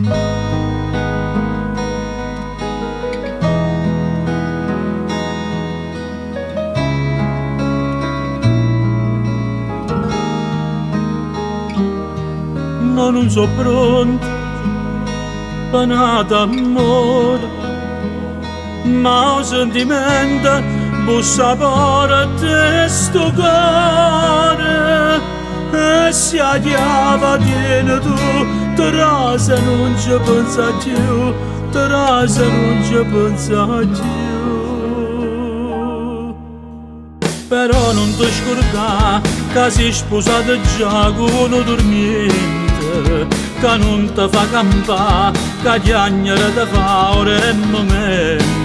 Ma non so pronto per nata amore, ma ho sentimento bussa porta sto cuore e se la chiave tieni tu, te rasa non ci pensa più, te rasa non ci pensa più. Però non ti scordare che sei sposato già con uno dormiente, che non ti fa campare, che chiagnere ti fa ora e momento.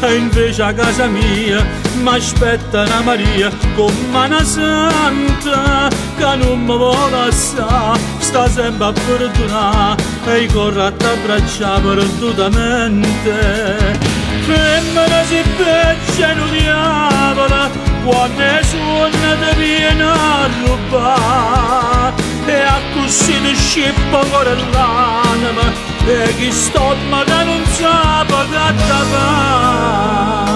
E invece a casa mia m'aspetta una Maria come una santa, che non mi vuole lasciare, sta sempre a perdonare e corre a t'abbracciare perdutamente. Femmina si beccia in un diavolo quando è suona ti viene a rubare, e a così ti scippa cuore l'anima e chi stomaca non sa che ti fa.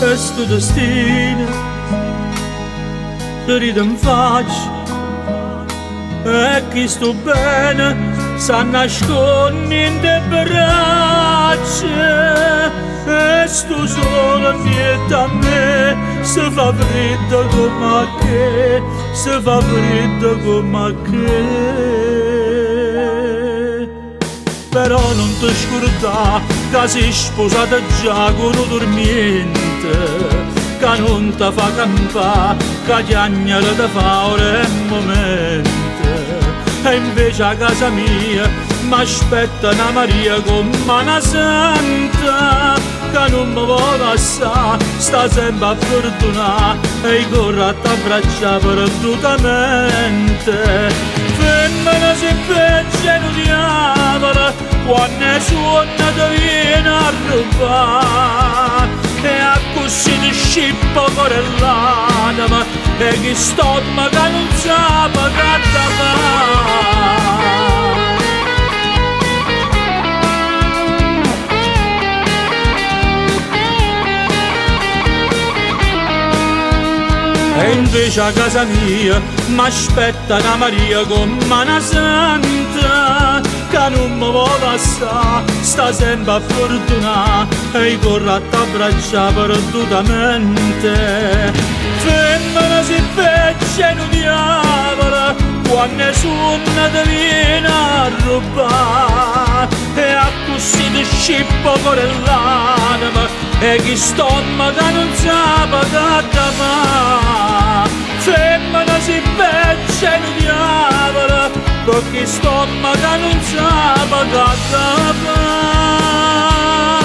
E sto destino ti ride in faccia e chi sto bene sa nasconde in te braccia, e sto solo dietro a me si fa freddo come che, si fa freddo come che. Però non ti scordare che sei sposata già con un dormiente, che non ti fa campare, che chiagnere ti fa ora e momento. E invece a casa mia m'aspetta una Maria come una santa, che non mi vuole lasciare, sta sempre a perdonare e corre a t'abbracciare perdutamente. Femmina si beccia in un diavolo quando è suona ti viene a rubare, e a così ti scippa cuore l'anima e chi stomaca non sa che ti fa. E invece a casa mia m'aspetta una Maria come una santa, che non mi vuole lasciare, sta sempre a perdonare e corre a t'abbracciare perdutamente. Femmina si beccia in un diavolo quando è suona ti viene a rubare, e a così ti scippa cuore l'anima e chi stomaca non sa che ti fa. Femmina si beccia in un diavolo perché stomaca non sa che ti fa.